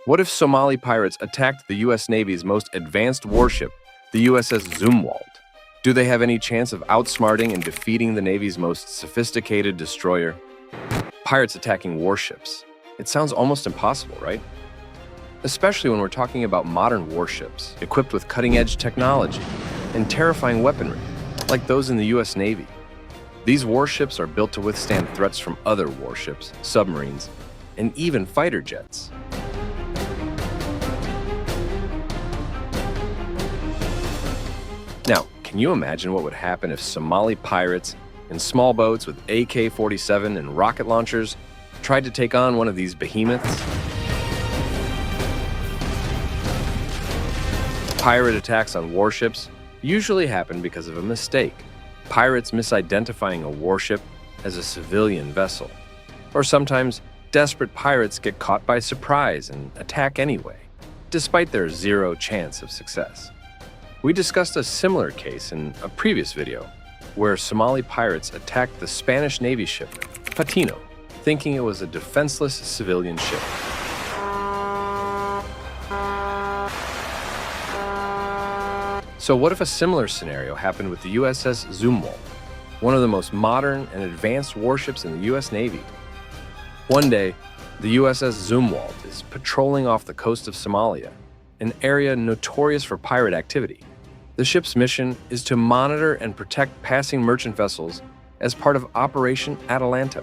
What if Somali pirates attacked the U.S. Navy's most advanced warship, the USS Zumwalt? Do they have any chance of outsmarting and defeating the Navy's most sophisticated destroyer? Pirates attacking warships. It sounds almost impossible, right? Especially when we're talking about modern warships, equipped with cutting-edge technology and terrifying weaponry, like those in the U.S. Navy. These warships are built to withstand threats from other warships, submarines, and even fighter jets. Now, can you imagine what would happen if Somali pirates in small boats with AK-47 and rocket launchers tried to take on one of these behemoths? Pirate attacks on warships usually happen because of a mistake. Pirates misidentifying a warship as a civilian vessel. Or sometimes, desperate pirates get caught by surprise and attack anyway, despite their zero chance of success. We discussed a similar case in a previous video, where Somali pirates attacked the Spanish Navy ship, Patino, thinking it was a defenseless civilian ship. So what if a similar scenario happened with the USS Zumwalt, one of the most modern and advanced warships in the US Navy? One day, the USS Zumwalt is patrolling off the coast of Somalia, an area notorious for pirate activity. The ship's mission is to monitor and protect passing merchant vessels as part of Operation Atalanta,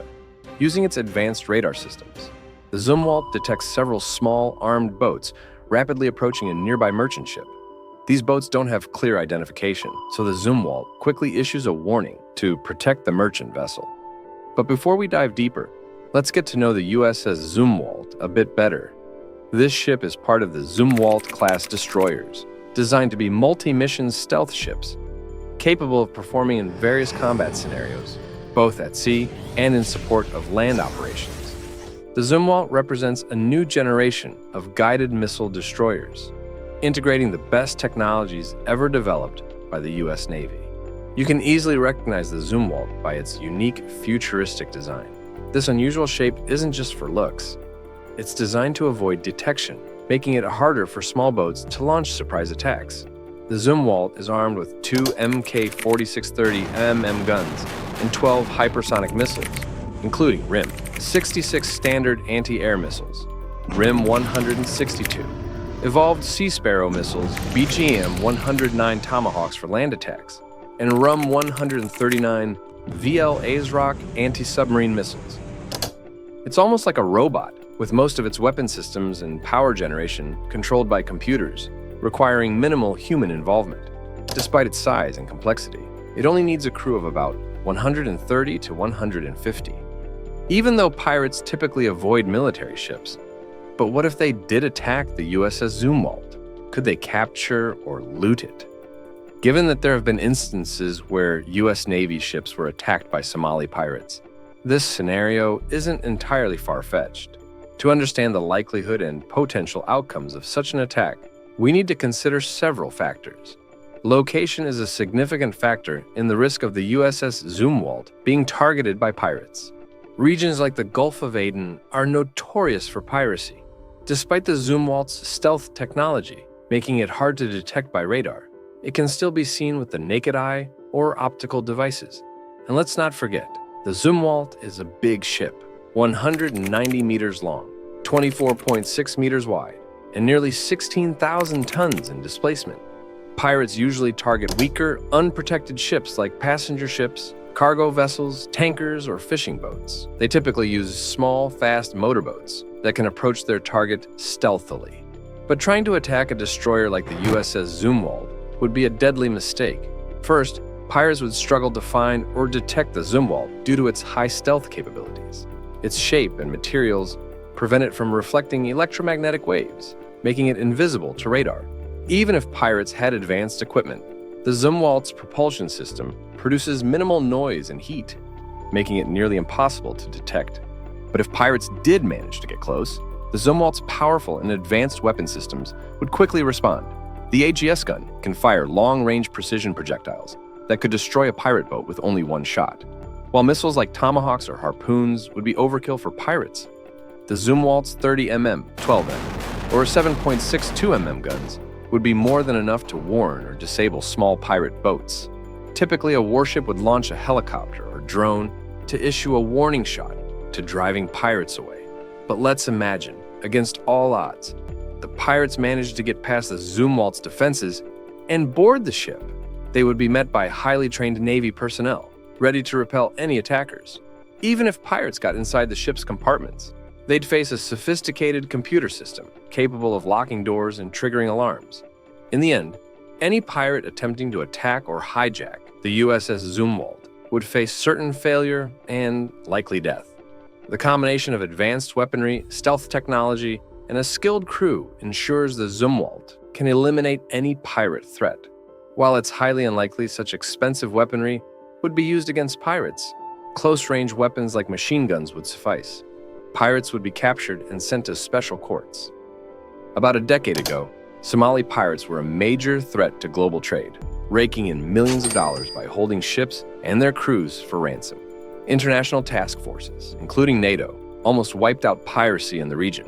using its advanced radar systems. The Zumwalt detects several small, armed boats rapidly approaching a nearby merchant ship. These boats don't have clear identification, so the Zumwalt quickly issues a warning to protect the merchant vessel. But before we dive deeper, let's get to know the USS Zumwalt a bit better. This ship is part of the Zumwalt-class destroyers, designed to be multi-mission stealth ships, capable of performing in various combat scenarios, both at sea and in support of land operations. The Zumwalt represents a new generation of guided missile destroyers, integrating the best technologies ever developed by the US Navy. You can easily recognize the Zumwalt by its unique, futuristic design. This unusual shape isn't just for looks. It's designed to avoid detection, making it harder for small boats to launch surprise attacks. The Zumwalt is armed with 2 Mk-4630 mm guns and 12 hypersonic missiles, including RIM, 66 standard anti-air missiles, RIM 162, evolved Sea Sparrow missiles, BGM-109 Tomahawks for land attacks, and RUM-139 VL ASROC anti-submarine missiles. It's almost like a robot, with most of its weapon systems and power generation controlled by computers, requiring minimal human involvement. Despite its size and complexity, it only needs a crew of about 130 to 150. Even though pirates typically avoid military ships, but what if they did attack the USS Zumwalt? Could they capture or loot it? Given that there have been instances where US Navy ships were attacked by Somali pirates, this scenario isn't entirely far-fetched. To understand the likelihood and potential outcomes of such an attack, we need to consider several factors. Location is a significant factor in the risk of the USS Zumwalt being targeted by pirates. Regions like the Gulf of Aden are notorious for piracy. Despite the Zumwalt's stealth technology, making it hard to detect by radar, it can still be seen with the naked eye or optical devices. And let's not forget, the Zumwalt is a big ship, 190 meters long, 24.6 meters wide, and nearly 16,000 tons in displacement. Pirates usually target weaker, unprotected ships like passenger ships, cargo vessels, tankers, or fishing boats. They typically use small, fast motorboats that can approach their target stealthily. But trying to attack a destroyer like the USS Zumwalt would be a deadly mistake. First, pirates would struggle to find or detect the Zumwalt due to its high stealth capabilities. Its shape and materials prevent it from reflecting electromagnetic waves, making it invisible to radar. Even if pirates had advanced equipment, the Zumwalt's propulsion system produces minimal noise and heat, making it nearly impossible to detect. But if pirates did manage to get close, the Zumwalt's powerful and advanced weapon systems would quickly respond. The AGS gun can fire long-range precision projectiles that could destroy a pirate boat with only one shot, while missiles like Tomahawks or harpoons would be overkill for pirates. The Zumwalt's 30mm, 12mm, or 7.62 guns would be more than enough to warn or disable small pirate boats. Typically, a warship would launch a helicopter or drone to issue a warning shot to driving pirates away. But let's imagine, against all odds, the pirates managed to get past the Zumwalt's defenses and board the ship. They would be met by highly trained Navy personnel, ready to repel any attackers. Even if pirates got inside the ship's compartments, they'd face a sophisticated computer system capable of locking doors and triggering alarms. In the end, any pirate attempting to attack or hijack the USS Zumwalt would face certain failure and likely death. The combination of advanced weaponry, stealth technology, and a skilled crew ensures the Zumwalt can eliminate any pirate threat. While it's highly unlikely such expensive weaponry would be used against pirates, close-range weapons like machine guns would suffice. Pirates would be captured and sent to special courts. About a decade ago, Somali pirates were a major threat to global trade, raking in millions of dollars by holding ships and their crews for ransom. International task forces, including NATO, almost wiped out piracy in the region.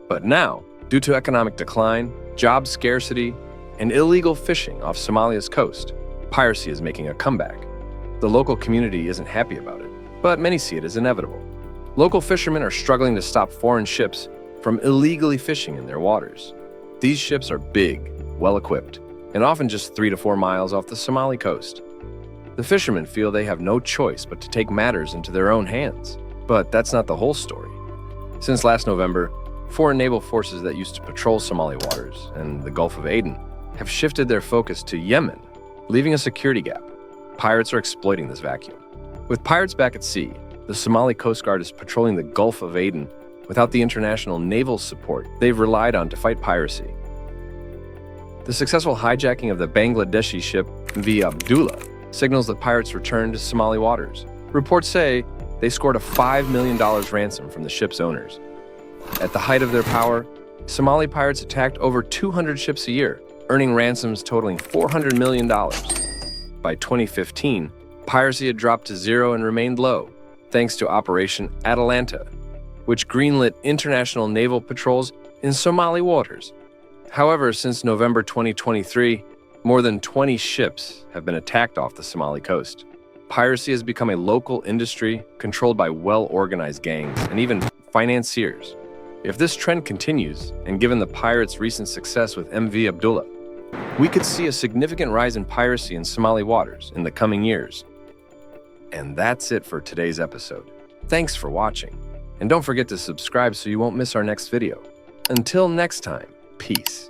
But now, due to economic decline, job scarcity, and illegal fishing off Somalia's coast, piracy is making a comeback. The local community isn't happy about it, but many see it as inevitable. Local fishermen are struggling to stop foreign ships from illegally fishing in their waters. These ships are big, well-equipped, and often just 3 to 4 miles off the Somali coast. The fishermen feel they have no choice but to take matters into their own hands. But that's not the whole story. Since last November, foreign naval forces that used to patrol Somali waters and the Gulf of Aden have shifted their focus to Yemen, leaving a security gap. Pirates are exploiting this vacuum. With pirates back at sea, the Somali Coast Guard is patrolling the Gulf of Aden without the international naval support they've relied on to fight piracy. The successful hijacking of the Bangladeshi ship MV Abdullah signals that pirates returned to Somali waters. Reports say they scored a $5 million ransom from the ship's owners. At the height of their power, Somali pirates attacked over 200 ships a year, earning ransoms totaling $400 million. By 2015, piracy had dropped to zero and remained low, thanks to Operation Atalanta, which greenlit international naval patrols in Somali waters. However, since November 2023, more than 20 ships have been attacked off the Somali coast. Piracy has become a local industry controlled by well-organized gangs and even financiers. If this trend continues, and given the pirates' recent success with MV Abdullah, we could see a significant rise in piracy in Somali waters in the coming years. And that's it for today's episode. Thanks for watching. And don't forget to subscribe so you won't miss our next video. Until next time, peace.